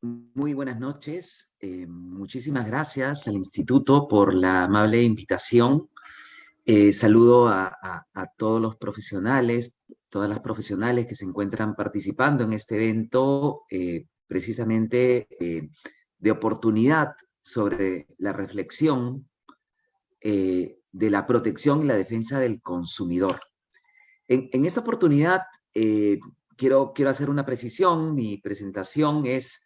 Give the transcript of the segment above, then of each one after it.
Muy buenas noches. Muchísimas gracias al Instituto por la amable invitación. Saludo a todos los profesionales, todas las profesionales que se encuentran participando en este evento, precisamente de oportunidad sobre la reflexión de la protección y la defensa del consumidor. En esta oportunidad, eh, quiero hacer una precisión. Mi presentación es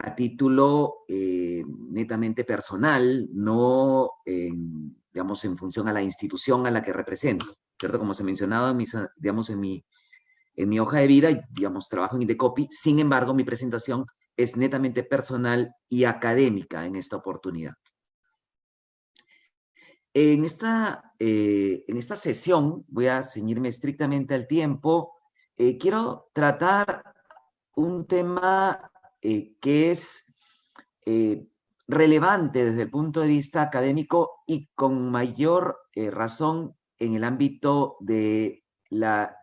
a título netamente personal, no digamos, en función a la institución a la que represento, ¿cierto? Como se ha mencionado digamos, en mi hoja de vida, digamos, trabajo en Indecopi. Sin embargo, mi presentación es netamente personal y académica en esta oportunidad. En esta sesión voy a ceñirme estrictamente al tiempo. Quiero tratar un tema que es eh, relevante desde el punto de vista académico y con mayor razón en el ámbito de la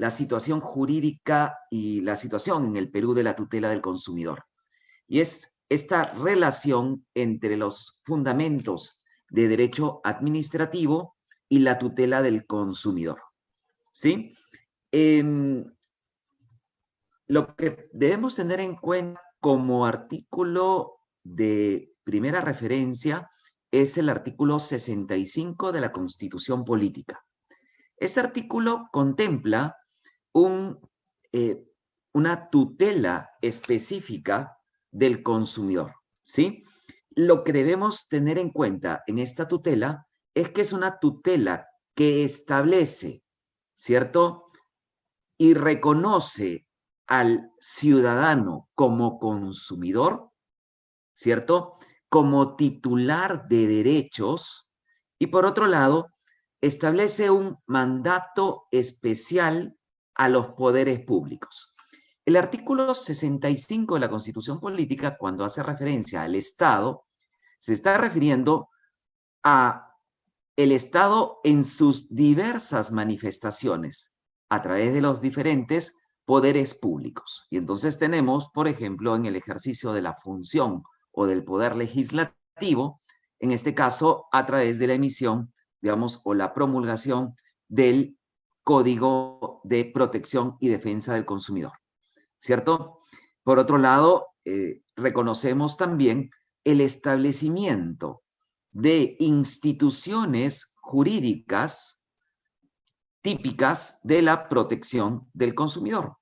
situación jurídica y la situación en el Perú de la tutela del consumidor. Y es esta relación entre los fundamentos de derecho administrativo y la tutela del consumidor. ¿Sí? Eh, lo que debemos tener en cuenta como artículo de primera referencia es el artículo 65 de la Constitución Política. Este artículo contempla un, eh, una tutela específica del consumidor, ¿sí? Lo que debemos tener en cuenta en esta tutela es que es una tutela que establece, ¿cierto? Y reconoce al ciudadano como consumidor, ¿cierto? Como titular de derechos y por otro lado, establece un mandato especial a los poderes públicos. El artículo 65 de la Constitución Política, cuando hace referencia al Estado, se está refiriendo a el Estado en sus diversas manifestaciones a través de los diferentes poderes públicos. Y entonces tenemos, por ejemplo, en el ejercicio de la función o del poder legislativo, en este caso, a través de la emisión, digamos, o la promulgación del Código de Protección y Defensa del Consumidor, ¿cierto? Por otro lado, reconocemos también el establecimiento de instituciones jurídicas típicas de la protección del consumidor.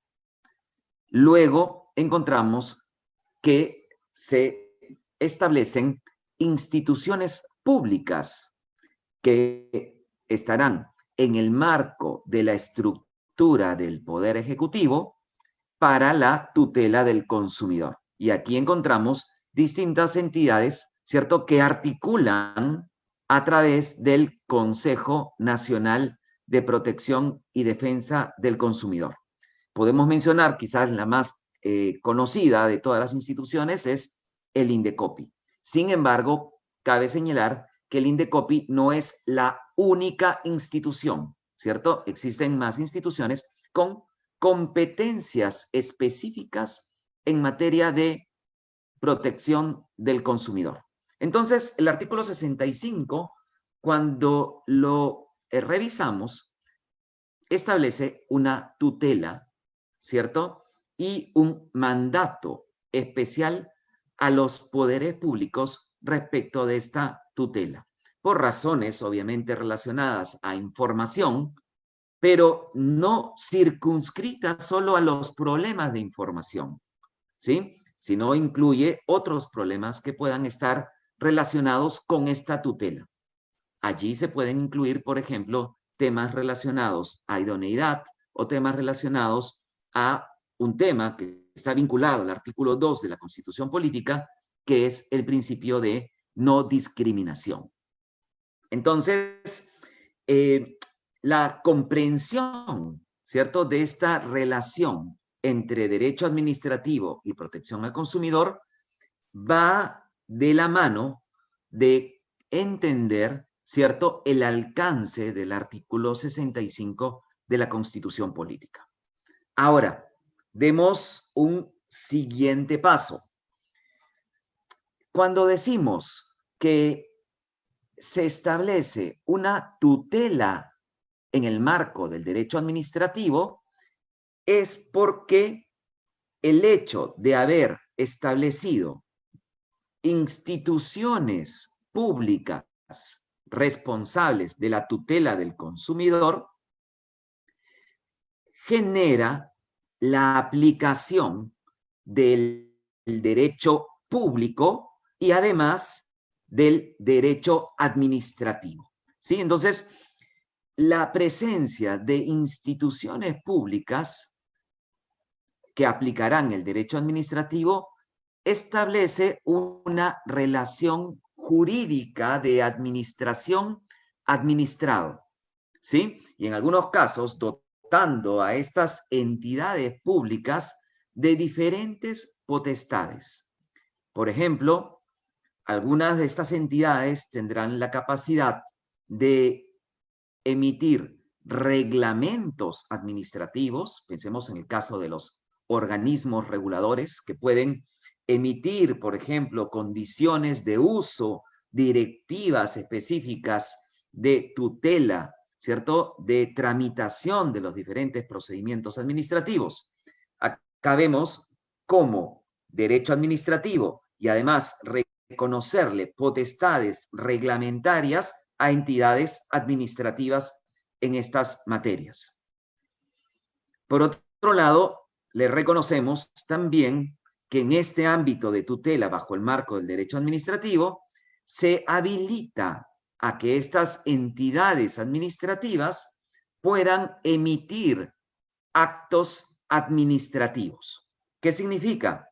Luego encontramos que se establecen instituciones públicas que estarán en el marco de la estructura del Poder Ejecutivo para la tutela del consumidor. Y aquí encontramos distintas entidades, ¿cierto?, que articulan a través del Consejo Nacional de Protección y Defensa del Consumidor. Podemos mencionar quizás la más conocida de todas las instituciones es el Indecopi. Sin embargo, cabe señalar que el Indecopi no es la única institución, ¿cierto? Existen más instituciones con competencias específicas en materia de protección del consumidor. Entonces, el artículo 65, cuando lo revisamos, establece una tutela, ¿cierto? Y un mandato especial a los poderes públicos respecto de esta tutela, por razones obviamente relacionadas a información, pero no circunscrita solo a los problemas de información, ¿sí? Sino incluye otros problemas que puedan estar relacionados con esta tutela. Allí se pueden incluir, por ejemplo, temas relacionados a idoneidad o temas relacionados a un tema que está vinculado al artículo 2 de la Constitución Política, que es el principio de no discriminación. Entonces, eh, la comprensión, ¿cierto?, de esta relación entre derecho administrativo y protección al consumidor va de la mano de entender, ¿cierto?, el alcance del artículo 65 de la Constitución Política. Ahora, demos un siguiente paso. Cuando decimos que se establece una tutela en el marco del derecho administrativo, es porque el hecho de haber establecido instituciones públicas responsables de la tutela del consumidor genera la aplicación del derecho público y además del derecho administrativo. ¿Sí? Entonces, la presencia de instituciones públicas que aplicarán el derecho administrativo establece una relación jurídica de administración-administrado, ¿sí? Y en algunos casos, dotando a estas entidades públicas de diferentes potestades. Por ejemplo, algunas de estas entidades tendrán la capacidad de emitir reglamentos administrativos, pensemos en el caso de los organismos reguladores que pueden emitir, por ejemplo, condiciones de uso, directivas específicas de tutela, ¿cierto? De tramitación de los diferentes procedimientos administrativos. Acá vemos cómo derecho administrativo y además reconocerle potestades reglamentarias a entidades administrativas en estas materias. Por otro lado, le reconocemos también que en este ámbito de tutela bajo el marco del derecho administrativo se habilita a que estas entidades administrativas puedan emitir actos administrativos. ¿Qué significa?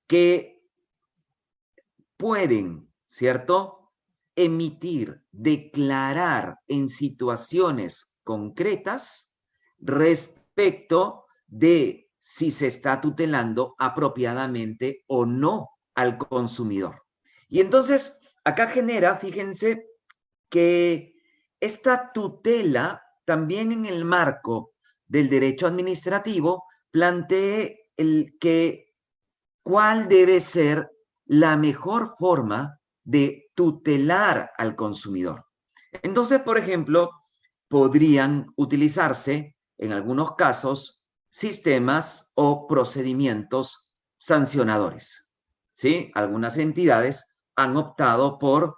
Que pueden, ¿cierto?, emitir, declarar en situaciones concretas respecto de si se está tutelando apropiadamente o no al consumidor. Y entonces, acá genera, fíjense, que esta tutela también en el marco del derecho administrativo plantee cuál debe ser la mejor forma de tutelar al consumidor. Entonces, por ejemplo, podrían utilizarse en algunos casos sistemas o procedimientos sancionadores. ¿Sí? Algunas entidades han optado por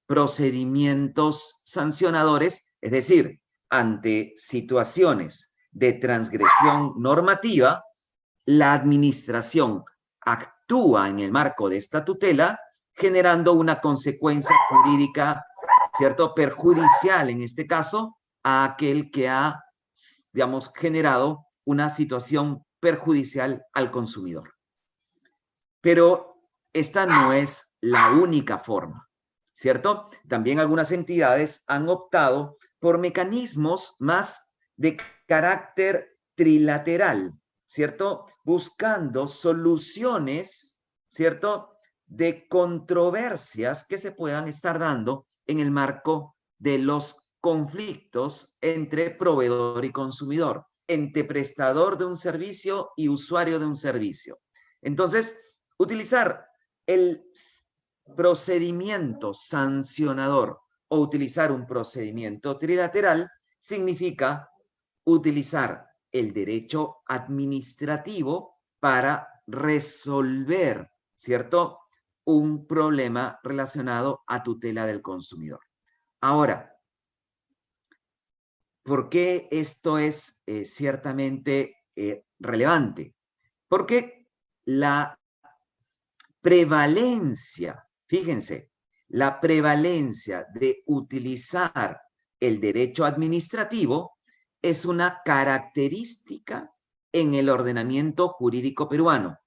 procedimientos sancionadores, es decir, ante situaciones de transgresión normativa, la administración actúa en el marco de esta tutela, generando una consecuencia jurídica, ¿cierto?, perjudicial en este caso a aquel que ha, digamos, generado una situación perjudicial al consumidor. Pero esta no es la única forma, ¿cierto? También algunas entidades han optado por mecanismos más de carácter trilateral, ¿cierto? Buscando soluciones, ¿cierto?, de controversias que se puedan estar dando en el marco de los conflictos entre proveedor y consumidor, entre prestador de un servicio y usuario de un servicio. Entonces, utilizar el procedimiento sancionador o utilizar un procedimiento trilateral significa utilizar el derecho administrativo para resolver, ¿cierto?, un problema relacionado a tutela del consumidor. Ahora, ¿por qué esto es ciertamente relevante? Porque la prevalencia, fíjense, la prevalencia de utilizar el derecho administrativo es una característica en el ordenamiento jurídico peruano,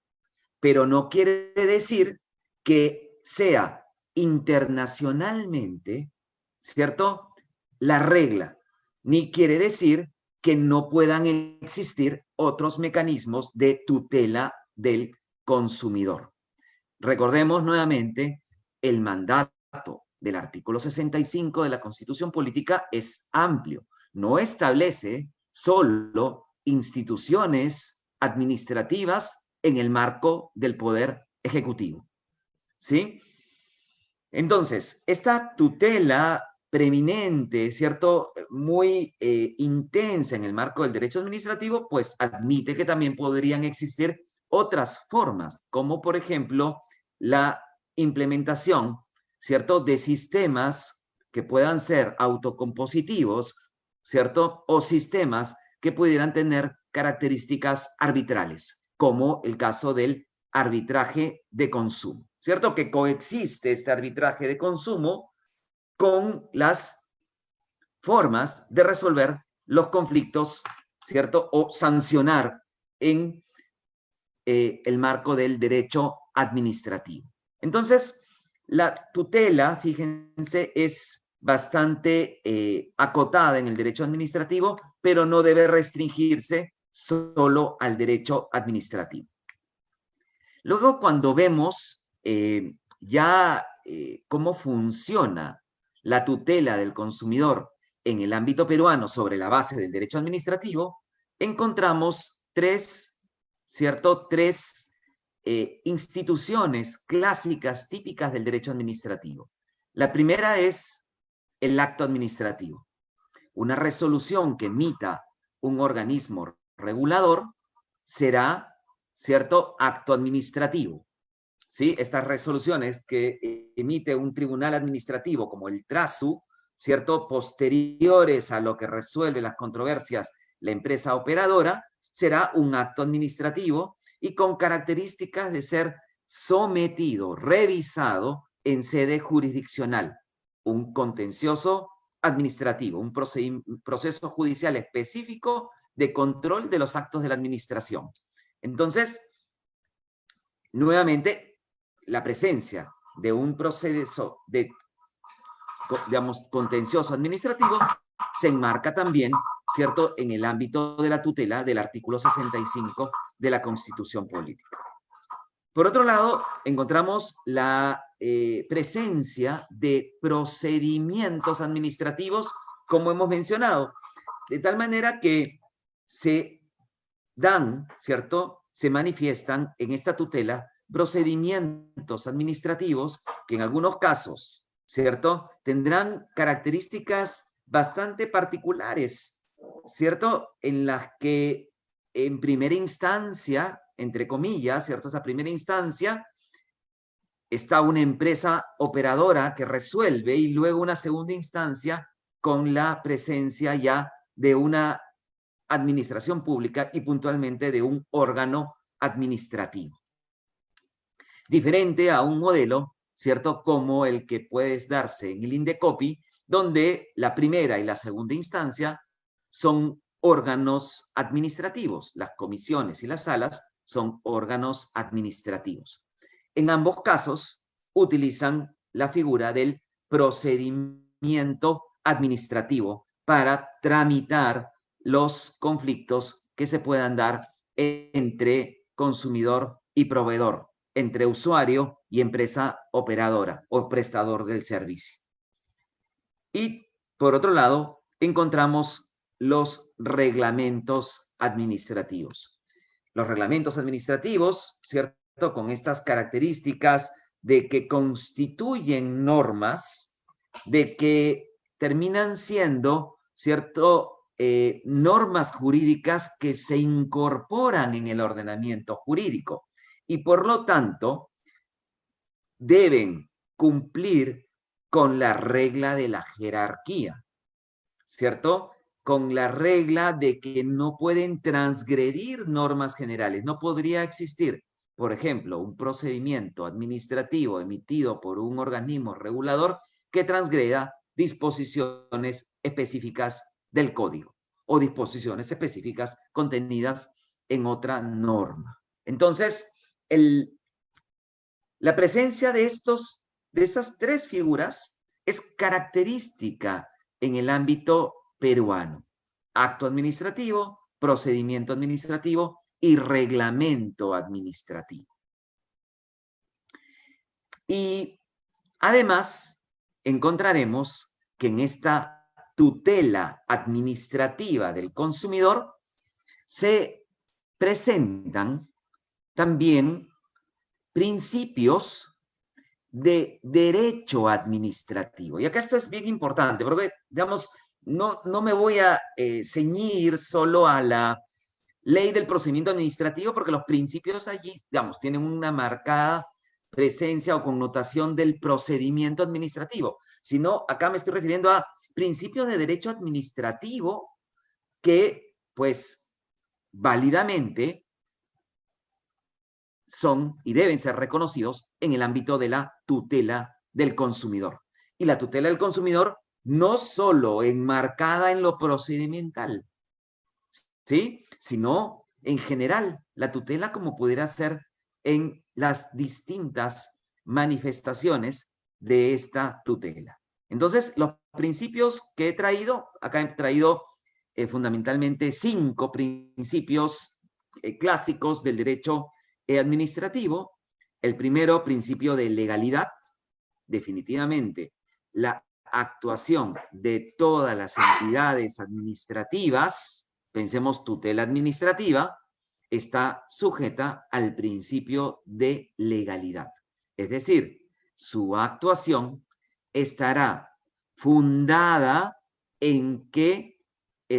pero no quiere decir que sea internacionalmente, ¿cierto?, la regla, ni quiere decir que no puedan existir otros mecanismos de tutela del consumidor. Recordemos nuevamente, el mandato del artículo 65 de la Constitución Política es amplio. No establece solo instituciones administrativas en el marco del Poder Ejecutivo. ¿Sí? Entonces, esta tutela preeminente, ¿cierto? Muy intensa en el marco del derecho administrativo, pues admite que también podrían existir otras formas, como por ejemplo la implementación, ¿cierto? De sistemas que puedan ser autocompositivos, ¿cierto? O sistemas que pudieran tener características arbitrales, como el caso del arbitraje de consumo, ¿cierto? Que coexiste este arbitraje de consumo con las formas de resolver los conflictos, ¿cierto? O sancionar en el marco del derecho administrativo. Entonces, la tutela, fíjense, es bastante acotada en el derecho administrativo, pero no debe restringirse solo al derecho administrativo. Luego, cuando vemos cómo funciona la tutela del consumidor en el ámbito peruano sobre la base del derecho administrativo, encontramos tres instituciones clásicas típicas del derecho administrativo. La primera es el acto administrativo. Una resolución que emita un organismo regulador será, ¿cierto?, acto administrativo. ¿Sí? Estas resoluciones que emite un tribunal administrativo como el TRASU, ¿cierto?, posteriores a lo que resuelve las controversias la empresa operadora, será un acto administrativo y con características de ser sometido, revisado en sede jurisdiccional, un contencioso administrativo, un proceso judicial específico de control de los actos de la administración. Entonces, nuevamente, la presencia de un proceso de, digamos, contencioso administrativo se enmarca también, ¿cierto?, en el ámbito de la tutela del artículo 65 de la Constitución Política. Por otro lado, encontramos la presencia de procedimientos administrativos, como hemos mencionado, de tal manera que se dan, ¿cierto?, se manifiestan en esta tutela procedimientos administrativos que en algunos casos, ¿cierto?, tendrán características bastante particulares, ¿cierto?, en las que en primera instancia, entre comillas, ¿cierto?, esa primera instancia está una empresa operadora que resuelve y luego una segunda instancia con la presencia ya de una administración pública y puntualmente de un órgano administrativo. Diferente a un modelo, ¿cierto?, como el que puede darse en el Indecopi, donde la primera y la segunda instancia son órganos administrativos. Las comisiones y las salas son órganos administrativos. En ambos casos, utilizan la figura del procedimiento administrativo para tramitar los conflictos que se puedan dar entre consumidor y proveedor, entre usuario y empresa operadora o prestador del servicio. Y por otro lado, encontramos los reglamentos administrativos. Los reglamentos administrativos, ¿cierto?, con estas características de que constituyen normas, de que terminan siendo, ¿cierto?, normas jurídicas que se incorporan en el ordenamiento jurídico y por lo tanto deben cumplir con la regla de la jerarquía, ¿cierto? Con la regla de que no pueden transgredir normas generales. No podría existir, por ejemplo, un procedimiento administrativo emitido por un organismo regulador que transgreda disposiciones específicas del código o disposiciones específicas contenidas en otra norma. Entonces, la presencia de esas tres figuras es característica en el ámbito peruano: acto administrativo, procedimiento administrativo y reglamento administrativo. Y además encontraremos que en esta tutela administrativa del consumidor se presentan también principios de derecho administrativo. Y acá esto es bien importante, porque, digamos, no me voy a ceñir solo a la ley del procedimiento administrativo, porque los principios allí, digamos, tienen una marcada presencia o connotación del procedimiento administrativo, sino acá me estoy refiriendo a principios de derecho administrativo que, pues, válidamente son y deben ser reconocidos en el ámbito de la tutela del consumidor. Y la tutela del consumidor no solo enmarcada en lo procedimental, ¿sí? Sino en general, la tutela como pudiera ser en las distintas manifestaciones de esta tutela. Entonces, los principios que he traído, acá he traído fundamentalmente 5 principios clásicos del derecho administrativo. El primero, principio de legalidad. Definitivamente, la actuación de todas las entidades administrativas, pensemos tutela administrativa, está sujeta al principio de legalidad. Es decir, su actuación estará fundada en que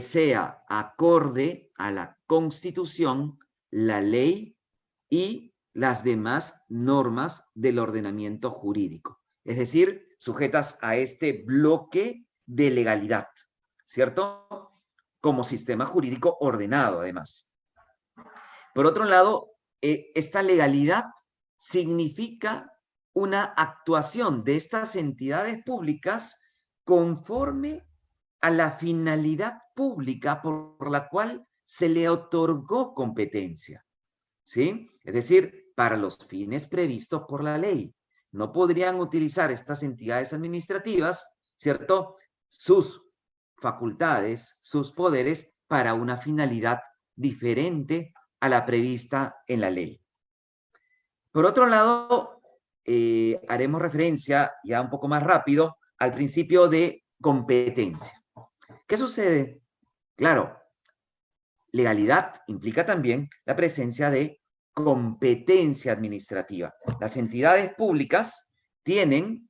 sea acorde a la Constitución, la ley y las demás normas del ordenamiento jurídico. Es decir, sujetas a este bloque de legalidad, ¿cierto? Como sistema jurídico ordenado, además. Por otro lado, esta legalidad significa una actuación de estas entidades públicas conforme a la finalidad pública por la cual se le otorgó competencia, ¿sí? Es decir, para los fines previstos por la ley. No podrían utilizar estas entidades administrativas, ¿cierto?, sus facultades, sus poderes para una finalidad diferente a la prevista en la ley. Por otro lado, haremos referencia ya un poco más rápido al principio de competencia. ¿Qué sucede? Claro, legalidad implica también la presencia de competencia administrativa. Las entidades públicas tienen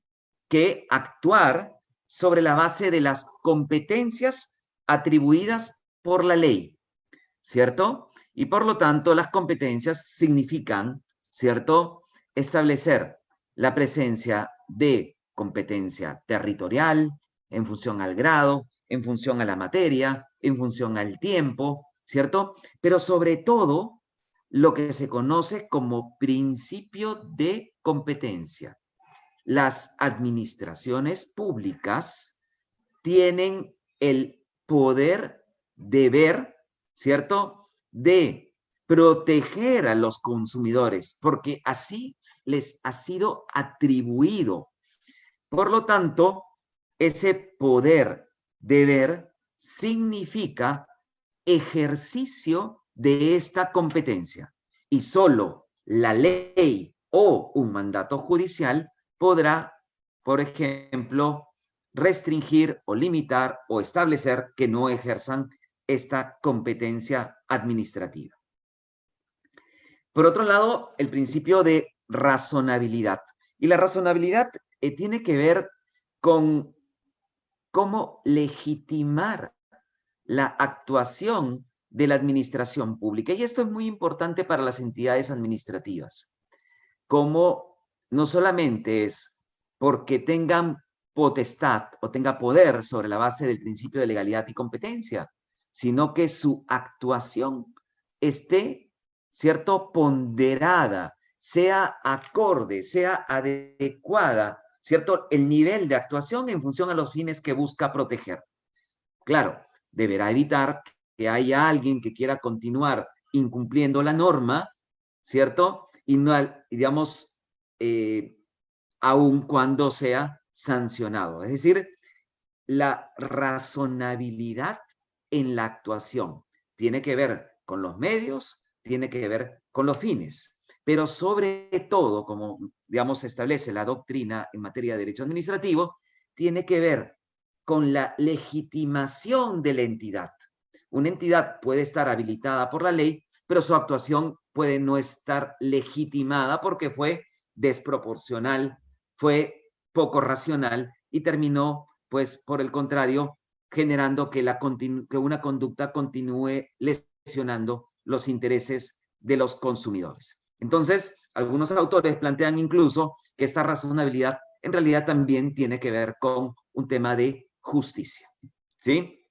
que actuar sobre la base de las competencias atribuidas por la ley, ¿cierto? Y por lo tanto, las competencias significan, ¿cierto?, establecer la presencia de competencia territorial en función al grado, en función a la materia, en función al tiempo, ¿cierto? Pero sobre todo, lo que se conoce como principio de competencia. Las administraciones públicas tienen el poder, deber, ¿cierto?, de proteger a los consumidores, porque así les ha sido atribuido. Por lo tanto, ese poder, deber, significa ejercicio de esta competencia. Y solo la ley o un mandato judicial podrá, por ejemplo, restringir o limitar o establecer que no ejerzan esta competencia administrativa. Por otro lado, el principio de razonabilidad. Y la razonabilidad tiene que ver con cómo legitimar la actuación de la administración pública. Y esto es muy importante para las entidades administrativas. Como no solamente es porque tengan potestad o tenga poder sobre la base del principio de legalidad y competencia, sino que su actuación esté, ¿cierto?, ponderada, sea acorde, sea adecuada, ¿cierto?, el nivel de actuación en función a los fines que busca proteger. Claro, deberá evitar que haya alguien que quiera continuar incumpliendo la norma, ¿cierto? Y no, digamos, aun cuando sea sancionado. Es decir, la razonabilidad en la actuación tiene que ver con los medios, tiene que ver con los fines, pero sobre todo, como digamos establece la doctrina en materia de derecho administrativo, tiene que ver con la legitimación de la entidad. una entidad puede estar habilitada por la ley, pero su actuación puede no estar legitimada porque fue desproporcional, fue poco racional y terminó, pues, por el contrario, generando que una conducta continúe lesionando los intereses de los consumidores. Entonces, algunos autores plantean incluso que esta razonabilidad en realidad también tiene que ver con un tema de justicia, ¿sí?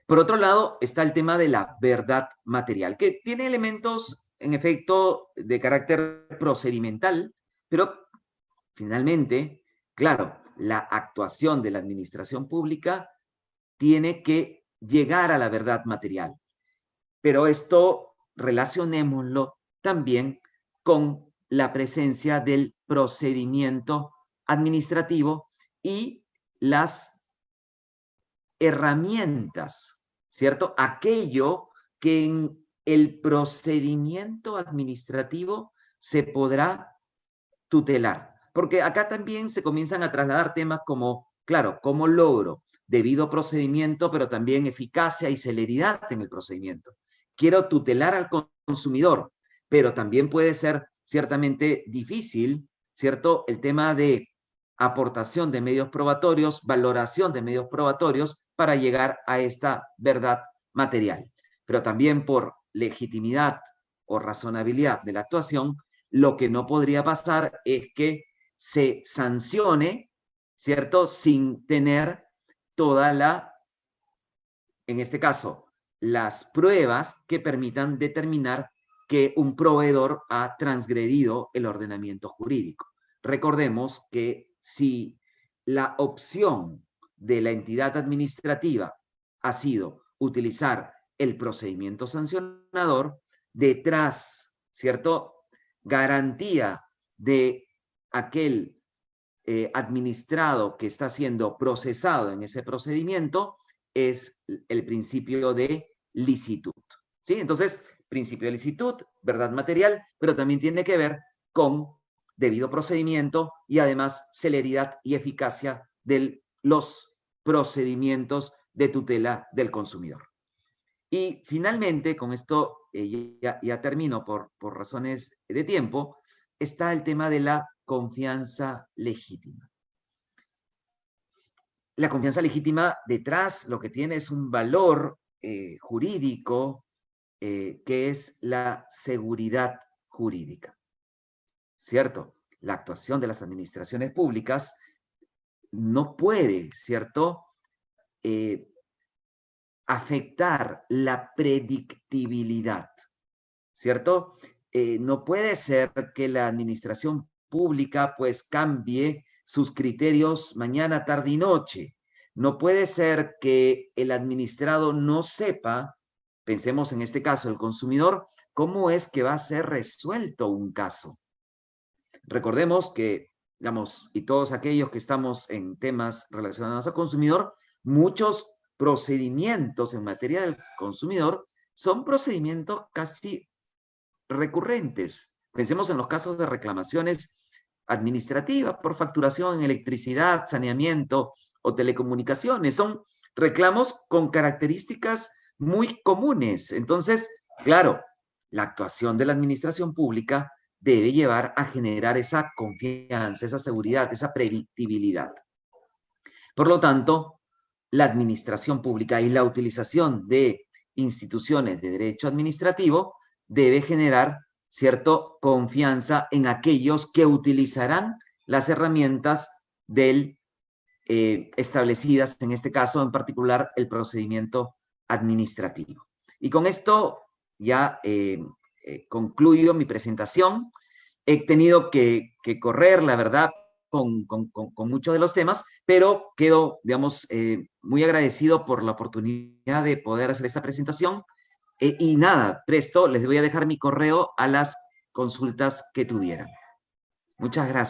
Por otro lado, está el tema de la verdad material, que tiene elementos, en efecto, de carácter procedimental, pero finalmente, claro, la actuación de la administración pública tiene que llegar a la verdad material. Pero esto relacionémoslo también con la presencia del procedimiento administrativo y las herramientas, ¿cierto? Aquello que en el procedimiento administrativo se podrá tutelar. Porque acá también se comienzan a trasladar temas como, claro, cómo logro debido procedimiento, pero también eficacia y celeridad en el procedimiento. Quiero tutelar al consumidor, pero también puede ser ciertamente difícil, ¿cierto? El tema de aportación de medios probatorios, valoración de medios probatorios para llegar a esta verdad material. Pero también por legitimidad o razonabilidad de la actuación, lo que no podría pasar es que se sancione, ¿cierto? Sin tener toda en este caso, las pruebas que permitan determinar que un proveedor ha transgredido el ordenamiento jurídico. Recordemos que si la opción de la entidad administrativa ha sido utilizar el procedimiento sancionador, detrás, ¿cierto? Garantía de aquel administrado que está siendo procesado en ese procedimiento es el principio de licitud. ¿Sí? Entonces, principio de licitud, verdad material, pero también tiene que ver con debido procedimiento y además celeridad y eficacia de los procedimientos de tutela del consumidor. Y finalmente, con esto ya termino por razones de tiempo, está el tema de la confianza legítima. La confianza legítima detrás lo que tiene es un valor jurídico que es la seguridad jurídica, ¿cierto? La actuación de las administraciones públicas no puede, ¿cierto?, afectar la predictibilidad, ¿cierto? No puede ser que la administración pública pues cambie sus criterios mañana, tarde y noche. No puede ser que el administrado no sepa, pensemos en este caso el consumidor, cómo es que va a ser resuelto un caso. Recordemos que, digamos, y todos aquellos que estamos en temas relacionados al consumidor, muchos procedimientos en materia del consumidor son procedimientos casi recurrentes. Pensemos en los casos de reclamaciones administrativas por facturación en electricidad, saneamiento o telecomunicaciones. Son reclamos con características muy comunes. Entonces, claro, la actuación de la administración pública debe llevar a generar esa confianza, esa seguridad, esa predictibilidad. Por lo tanto, la administración pública y la utilización de instituciones de derecho administrativo debe generar cierta confianza en aquellos que utilizarán las herramientas establecidas, en este caso en particular, el procedimiento administrativo. Y con esto ya concluyo mi presentación. He tenido que correr, la verdad, con muchos de los temas, pero quedo, digamos, muy agradecido por la oportunidad de poder hacer esta presentación. Y nada, presto les voy a dejar mi correo a las consultas que tuvieran. Muchas gracias.